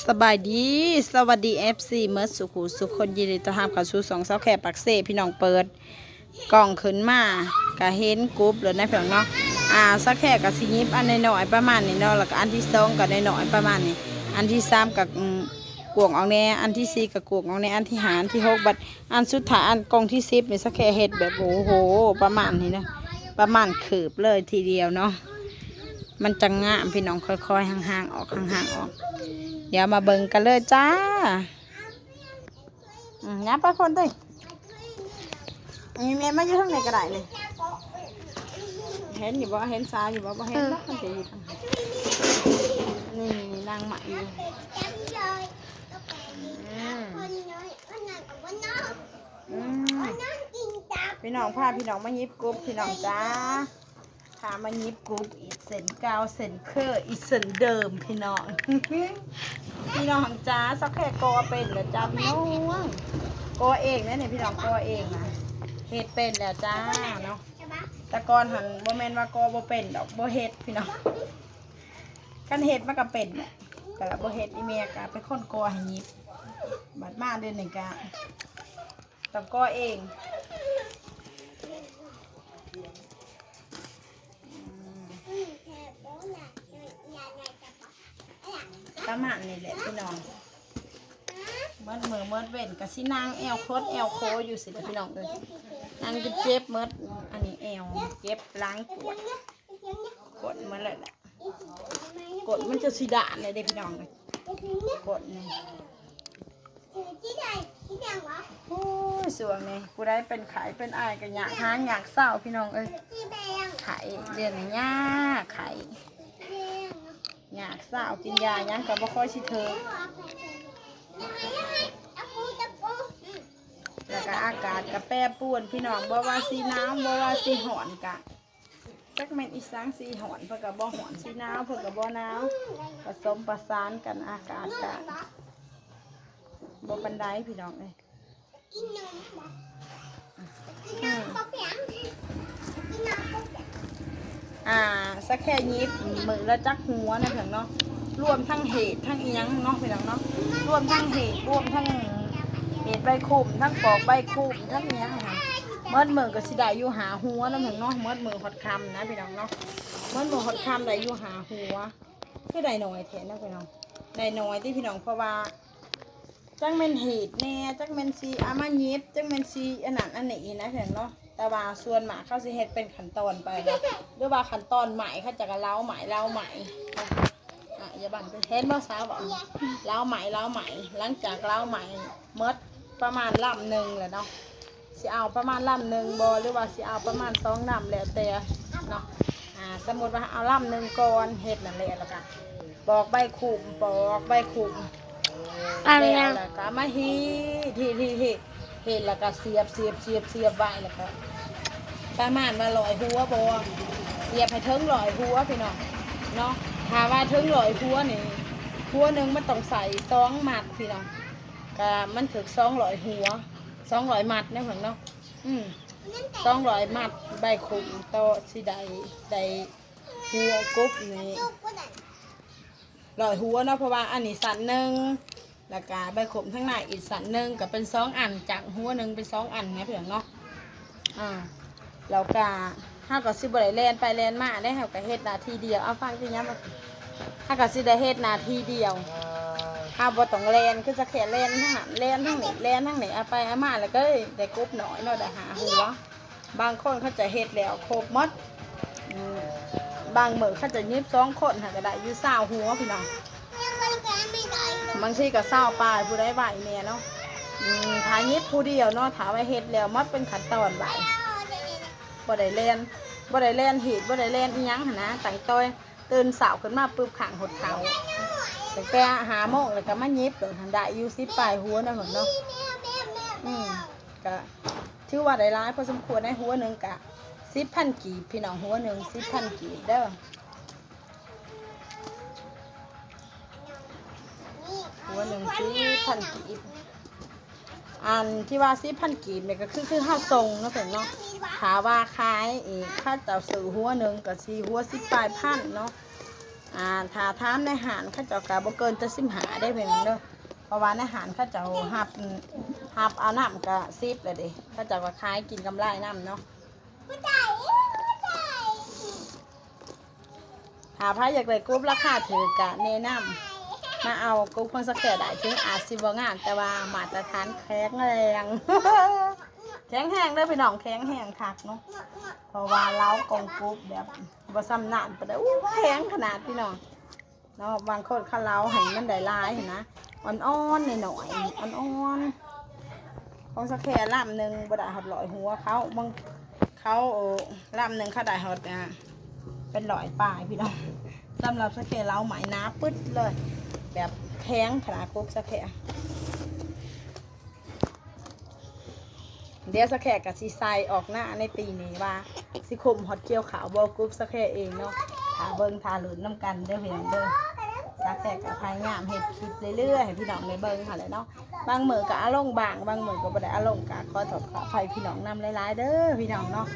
สบายดีสวัสดี FC เมื่อสุขุสุขคนยินดีต้อนรับเข้าสู่สองสาวแขกปักเซ่พี่น้องเปิดกล่องขึ้นมากะเห็นกรุ๊ปเลยนะพี่น้องเนาะสักแขกกับสิยิบอันน้อยๆประมาณนี้เนาะแล้วก็อันที่สองกับน้อยๆประมาณนี้อันที่สามกับกวงเอาแน่อันที่สี่กับกวงเอาแน่อันที่ห้าอันที่หกบัดอันสุดท้ายอันกล่องที่10นี่สักแขกเฮ็ดแบบโอ้โหประมาณนี้นะประมาณขืบเลยทีเดียวเนาะมันจะงามพี่น้องค่อยๆห่างๆออกห่างๆออกเดี๋ยวมาเบิ่งกันเลยจ้างับไปคนด้วยมีเมียมาอยู่ทางไหนก็ได้เลยเห็นอยู่บ่เห็นสาวอยู่บ่เห็นนะมันจะอยู่ทางไหนนี่นางหมาอยู่พี่น้องพาพี่น้องมายิบกุ๊บพี่น้องจ้าพามายิบกุ๊บอีเส้นกาวเส้นเคออีเส้นเดิมพี่น้อง พี่น้องจ้าสักแค่กอเป็นแล้วจ้าพี่น้องกอเองนะเนี่ยพี่น้องกอเองนะเฮ็ดเป็นแล้วจ้าเนาะแต่ก่อนหันบ่แม่นว่ากอบ่เป็นดอกบ่เฮ็ดพี่น้องกันเฮ็ดมันก็เป็นแหละแต่ละบ่เฮ็ดอีเมียก็เป็นคนกอให้ยิบบัดมาเดือนหนึ่งก็ต้องกอเองประมาณนี้แหละพี่น้องเมื่อเมื่อเว้นกับสินางแอลโคตรแอลโคอยู่สิพี่น้องเลยนางจะเจ็บเมื่ออันนี้แอลเจ็บล้างกดมาเลยแหละกดมันจะสีด่านเลยเด็กพี่น้องเลยกดนี่โอ้ยสวงนี่กูได้เป็นไข่เป็นไอกันอยากหางอยากเศร้าพี่น้องเอ้ยไข่เดือนนี้ยากไข่อยากเศร้ากินยายังกับบ่ค่อยชิเธอแล้วก็อากาศกับแปรปรวนพี่น้องบ่ว่าสีน้ำบ่ว่าสีหอนกะจักแม่นอีสังสีหอนเพื่อกับบ่หอนสีน้ำเพื่อกับบ่น้ำผสมประสานกันอากาศกะบ่ปันไดพี่น้องเลยสักแค่ยิบมือแล้วจักหัวนะเพียงเนาะรวมทั้งเหตุทั้งอีหยังเนาะเพียงเนาะรวมทั้งเหตุรวมทั้งเหตุใบคุมทั้งปอกใบคุมทั้งเนี้ยค่ะเมื่อมือก็สิได้อยู่หาหัวนะเพียงเนาะเมื่อมือหดคำนะพี่น้องเนาะเมื่อมือหดคำได้อยู่หาหัวคือได้หน่อยแทนนะพี่น้องได้หน่อยที่พี่น้องเพราะว่าจังเมนเหตุแน่จังเมนซีอามายิบจังเมนซีอันนั้นอันนี้นะเพียงเนาะแต่ว่าส่วนหมาเขาสิเฮ็ดเป็นขั้นตอนไปหรือว่าขั้นตอนใหม่เขาจะกระเล้าใหม่เล้าใหม่อย่าบันเป็นเฮ็ดเมื่อเช้าบอกเล้าใหม่เล้าใหม่หลังจากเล้าใหม่เมื่อประมาณลำหนึ่งแหละเนาะสิเอาประมาณลำหนึ่งบอหรือว่าสิเอาประมาณ2 ลำแล้วแต่เนาะสมมติว่าเอาลำหนึ่งก่อนเฮ็ดนั่นแหละแล้วกันปอกใบขุ่มปอกใบขุ่มแล้วก็มาฮีทีเห็ดแล้วก็เสียบไว้แล้วก็ประมาณมาลอยหัวบอเสียบให้ถึงลอยหัวพี่น้องเนาะถ้าว่าถึงลอยหัวนี่หัวหนึ่งมันต้องใส่2 มัดพี่น้องก็มันถึง200 หัว200 มัดนะเพื่อนเนาะ200 มัดใบขุ่มโตสิได้หัวกบนี่ลอยหัวเนาะเพราะว่าอันนี้สันหนึ่งแล้วก็ใบขมทั้งในอีกสันหนึ่งก็เป็น2 อันจากหัวหนึ่งเป็น2 อันนะเพื่อนเนาะแล้วก็ถ้าก็สิบได้แลนไปแลนมาได้ค่ะก็เฮ็ดนาทีเดียวเอาฟังที่นี้มาถ้าก็สิได้เฮ็ดนาทีเดียวถ้าบ่ต้องแลนคือจะแค่แลนทั้งนั้นแลนทั้งนี้แลนทั้งนี้เอาไปเอามาแล้วก็ได้กบหน่อยเนาะได้หาหัวบางคนเขาจะเฮ็ดแล้วครบหมดบางมื้อเขาจะยิบ2 คนค่ะก็ได้อยู่20 หัวพี่น้องบางทีก็20 ปลายผู้ใดไหวเนี่ยเนาะถ้ายิบผู้เดียวเนาะถ้าไว้เฮ็ดแล้วมันเป็นขั้นตอนไหวบ่ได้เล่นหีดบ่ได้เล่นอีหยังหั่นนะตั้งต้อยตื่นเช้าขึ้นมาปึ๊บข้างหดเขาตั้งแต่5 โมงแล้วก็มายิบเดี๋ยวทันได้อยู่10 ปลายหัวนะเหมือนเนาะก็ถือว่าได้หลายพอสมควรในหัวหนึ่งกะ10,000 กีบพี่น้องหัวหนึ่ง10,000 กีบเด้อหัวหนึ่ง10,000 กีบอันที่ว่า10,000 กีบเนี่ยก็คือห้าทรงนะเพื่อนเนาะถาว่าขายอีกค่าเจ้าซื้อหัวหนึ่งกับ4 หัว10 ปลายพันเนาะ ถ้าถามในหารเขาเจ้าก็บ่เกินจะ15ได้เพิ่นเด้อเพราะว่าในหารเขาเจ้าหับเอาน้ำก็10เลยเด้เขาเจ้าก็ขายกินกำไรน้ำเนาะหาพายอยากได้กรุ๊ปราคาถือกะแนะนำมาเอากรุ๊ปคนสักแก่ได้ถึงอาจสิบ่งามแต่ว่ามาตรฐานแข็งแรง แข็งแห้งเลยพี่น้องแข็งแห้งคักเนาะเพราะว่าเล้ากองกรุ๊ปแบบบ่ซ้ำนานไปได้แข็งขนาดพี่น้องเนาะบางคนเขาเล้าให้มันได้ลายเห็นนะอ่อนๆหน่อยๆอ่อนๆของสักแก่ลำหนึ่งบ่ได้หัดลอยหัวเขาบางเขาลำหนึ่งเขาได้หัดเป็นลอยปลายพี่น้องสำหรับสักแก่เล้าไหมน้าปึ๊ดเลยแบบแข็งขนาดกรุ๊ปสักแก่เดี๋ยวสักแค่กับซีไซออกหน้าในปีนี้ว่าสิคุมฮอตเกียวขาวบอกรุ๊ปสักแค่เองเนาะทาเบิ้งทาหลุนน้ำกันเด้อเพียงเด้อสักแค่กับพายงามเห็ดคลิปเรื่อยๆให้พี่น้องในเบิ้งค่ะเลยเนาะบางมือกับอารมณ์บางมือก็บ่ได้อารมณ์กับขอถอดขอภัยพี่น้องนำหลายๆเด้อพี่น้องเนาะ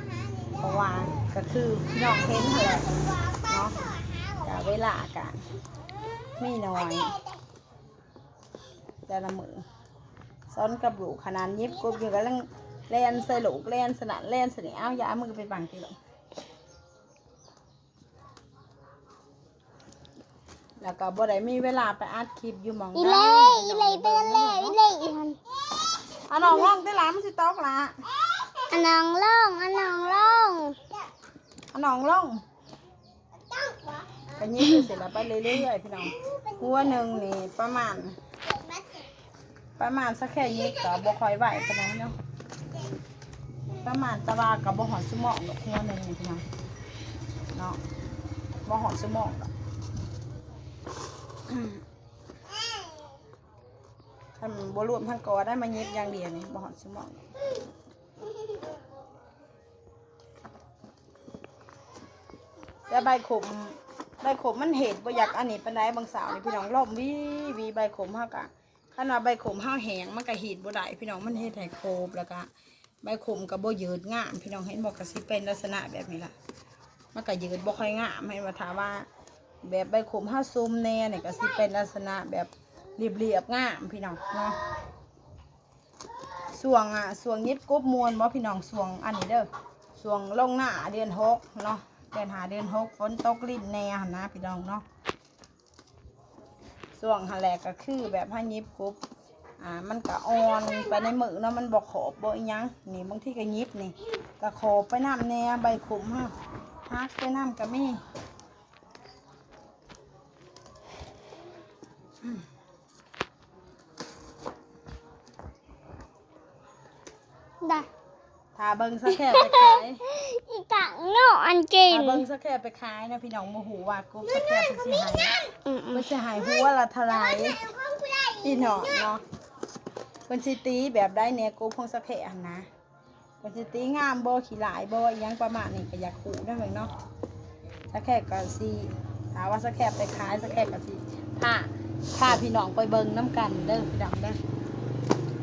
เพราะว่าก็คือพี่น้องเห็นค่ะแหละเนาะแต่เวลากันมีน้อยแต่ละมือซ้อนกับลูกขนาดยิบกรุ๊ปอยู่กันเล่นใส่ลูกเล่นสนั่นเล่นสนิทเอาอย่ามือไปบังทีหรอกแล้วก็บ่ได้มีเวลาไปอัดคลิปอยู่หมองอีเล่เป็นเล่อีเล่อีหันอันน้องล่องได้หลานมันสิตอกละอันน้องล่องอันน้องล่องก็ยิ้มเสร็จแล้วไปเรื่อยๆพี่น้องหัวหนึ่งนี่ประมาณสักแค่นี้ก็บ่ค่อยไหวปานนั้นเนาะประมาณตะวากับบ่หอนสมองดอกหัวหนึ่งนี่พี่น้องเนาะบ่หอนสมองดอกถ้าบ่รวมทั้งกอได้มาเย็บอย่างเดียวนี่บ่หอนสมองแต่ใบขมมันเห็ดบ่อยากอันนี้ปานใดบางสาวนี่พี่น้องล้อมวีใบขมเฮากะคันว่าใบขมเฮาแห้งมันก็เห็ดบ่ได้พี่น้องมันเฮ็ดให้โคบแล้วก็ใบขมก็บ่ยืดงามพี่น้องเห็นบ่ก็สิเป็นลักษณะแบบนี้ล่ะมันก็ยืดบ่ค่อยงามให้ว่าถามว่าแบบใบขมเฮาซุ่มแน่นี่ก็สิเป็นลักษณะแบบเรียบงามพี่น้องเนาะส่วงยิบกบมวนบ่พี่น้องส่วงอันนี้เด้อส่วงลงหน้าเดือน6เนาะเดือน5เดือน6ฝนตกลิ้นแน่หั่นนะพี่น้องเนาะส่วงหั่นแหละก็คือแบบให้ยิบกบมันก็อ่อนไปในมือเนาะมันบอกขอบบ่อีหยังนี่บางทีก็ยิบนี่ก็ขอบไปน้ำแน่ใบขมฮะฮักไปน้ำก็มีได้ถ้าเบิ้งสักแค่ไปขายอีกังเนาะอันเก่งถ้าเบิ้งสักแค่ไปขายนะพี่น้องโมโหว่ากบสักแค่ไปเสียหายไปเสียหายหัวละทลายพี่น้องเนาะคนสิตีแบบได้เนี่ยกบพงสักแค่นะคนสิตีงามบ่ขี้หลายบ่ยังประมาณนี้ก็อยากขู่ได้เหมือนเนาะสักแค่ก็สิถามว่าสักแค่ไปขายสักแค่ก็สิถ้าพี่น้องไปเบิ้งน้ำกันเด้อพี่น้องเด้อ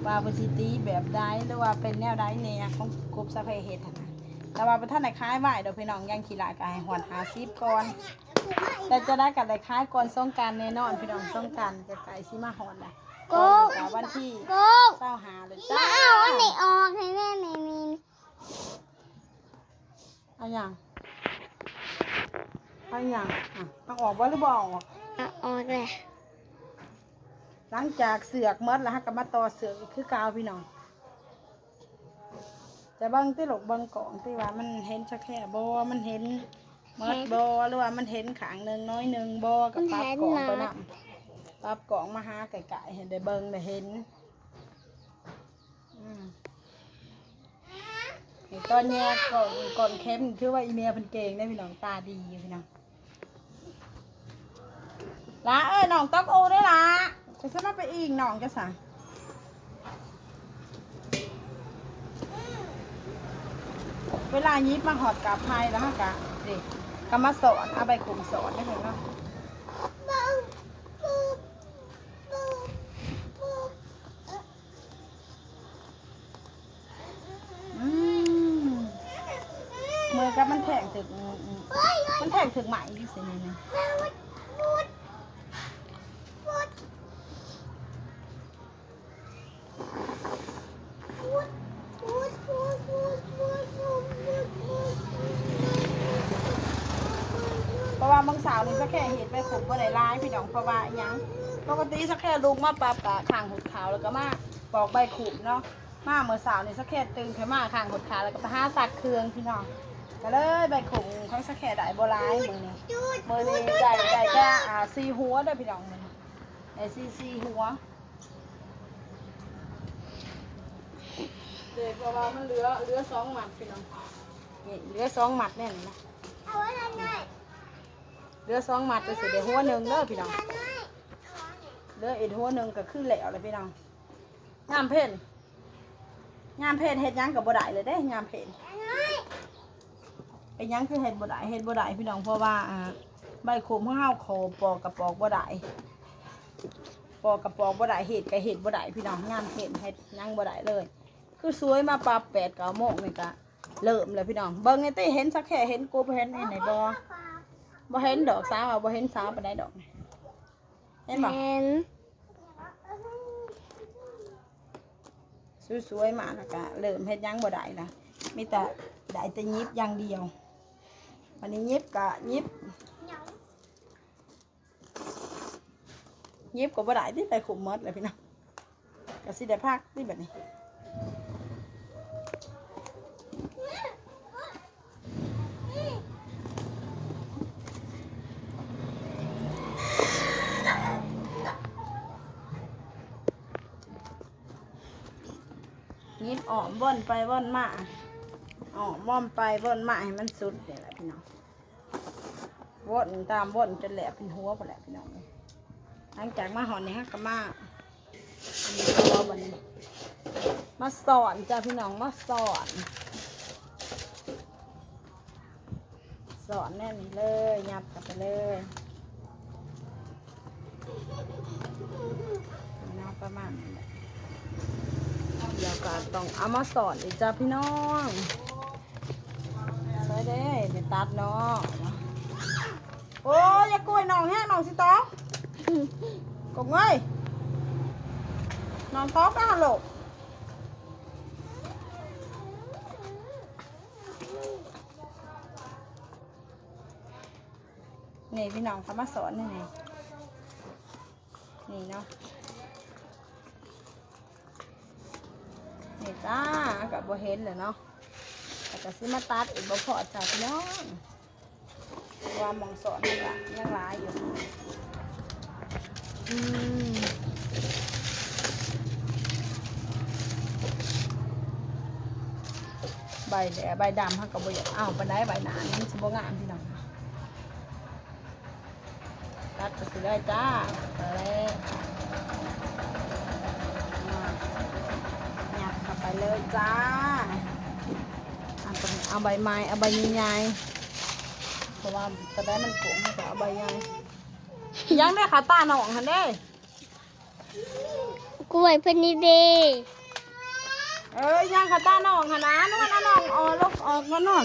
ว่าเป็นสิตีแบบได้หรือว่าเป็นแนวได้เนี่ยของกบสักแค่เฮ็ดนะแต่ว่าท่านไหนคล้ายไหวเดี๋ยวพี่น้องยังขี้หลายก็ให้หวนหาซีบก่อนแต่จะได้กับได้คล้ายก่อนสงกรานต์แน่นอนพี่น้องสงกรานต์จะไก่ซีมาหอนแหละก็วันที่เศร้าหาเลยจ้าเอาอันนี้ออกให้แม่ไม่มีเอาอย่างต้องออกว่าหรือบ่ออกออกเลยหลังจากเสือกมดแล้วฮะก็มาต่อเสือกคือกาวพี่น้องแต่บางที่หลกบางกล่องที่ว่ามันเห็นสักแค่บ่มันเห็นมดบ่หรือว่ามันเห็นขางหนึ่งน้อยหนึ่งบ่กับปรับกล่องไปนำปรับกล่องมาหาไก่ๆเห็นได้เบิ่งได้เห็นตอนนี้ก่อนเข้มคือว่าอีเมียเป็นเก่งได้พี่น้องตาดีพี่น้องละน้องต๊อกโอได้ละจะสมัครไปอีกน้องจะสั่งเวลายิบมาหอดกับไพ่แล้วฮะกะเด็กก็มาสอนเอาใบขุมสอนได้ไหมเนาะมือกับมันแทงถึงใหม่ดิสิเนี่ย บางสาวนี่สักแค่เห็ดใบขมบ่ได้ร้ายพี่น้องเพราะว่าอิหยังปกติสักแค่ลูกมาปรับกะข้างหุดขาวแล้วก็มาปอกใบขมเนาะมาเมื่อสาวนี่สักแค่ตื่นขึ้นมาข้างหุดขาวแล้วก็ไปหาสักเครื่องพี่น้องก็เลยใบขมทั้งสักแค่ได้บ่ร้ายมื้อนี้ได้แค่4 หัวเด้อพี่น้องมื้อนี้ได้4หัวเด็กเพราะว่ามันเหลือ2 หมัดพี่น้องนี่เหลือ2 หมัดแน่นนะ เอาไว้ทำไม เหลือ2 หมัดจะเสร็จเดี๋ยวหัวหนึ่งเด้อพี่น้องเหลืออีกหัวหนึ่งก็คือแล้วเลยพี่น้องงามเพ่นเฮ็ดหยังกับบ่ได้เลยเด้งามเพ่นเป็นหยังคือเฮ็ดบ่ได้พี่น้องเพราะว่าใบขมของเฮาโคปอกกับปอกบ่ได้ปอกกับปอกบ่ได้เฮ็ดกับเฮ็ดบ่ได้พี่น้องงามเพ่นเฮ็ดหยังบ่ได้เลยคือสวยมาปรับ8-9 โมงนี่ก็เริ่มเลยพี่น้องเบิ่งนี่ติเห็นสักแค่เห็นกูเห็นในไหนบ่เห็นดอกสาวบ่เห็นสาวปานใดดอกเห็นบ่ เห็น สวยๆมากแล้วก็เริ่มเฮ็ดหยังบ่ได้ละมีแต่ได้แต่ยิบอย่างเดียววันนี้ยิบก็ยิบก็บ่ได้ที่ไปขุมมดเลยพี่น้องก็สิได้พักที่แบบนี้ยิบอ้อมว่อนไปว่อนมาอ้อมว่อมไปว่อนมาให้มันสุดนี่แหละพี่น้องว่อนตามว่อนจนแหลกเป็นหัวไปแหละพี่น้องหลังจากมาหอนนี่ฮะก็มาอันนี้ตัวบันนี้มาสอนจ้าพี่น้องมาสอนแน่นี่เลยยับกลับไปเลยน้ำประมาณนี้แหละเดี๋ยวก็ต้องเอามาสอนอีกจ้าพี่น้องใส่ได้เดี๋ยวตัดเนาะโอ้ยอย่ากล้วยน้องแห้งน้องสิต๊อกกงเอ้ยน้องต๊อกก็ฮัลโหลนี่พี่น้องเขามาสอนนี่ไงนี่เนาะนี่จ้ากับบ่เห็นเลยเนาะแต่ก็ซื้อมาตัดอีกบ่พอจ้าพี่น้องว่าหมองสอนนี่ละยังหลายอยู่ใบแดงใบดำเขาก็บ่อยากเอาไปได้ใบหนานี่สิบ่งามพี่น้องตัดก็สิได้จ้าไปเลยหยัดเข้าไปเลยจ้าเอาใบไม้เอาใบใหญ่ๆเพราะว่าจะได้มันโก่งให้ก็เอาใบใหญ่ยังได้ขาตาหนองหันเด้ กล้วยเพนนีเดย์ ยังขาตาหนองหันนะนอนนอนออกลบออกนอน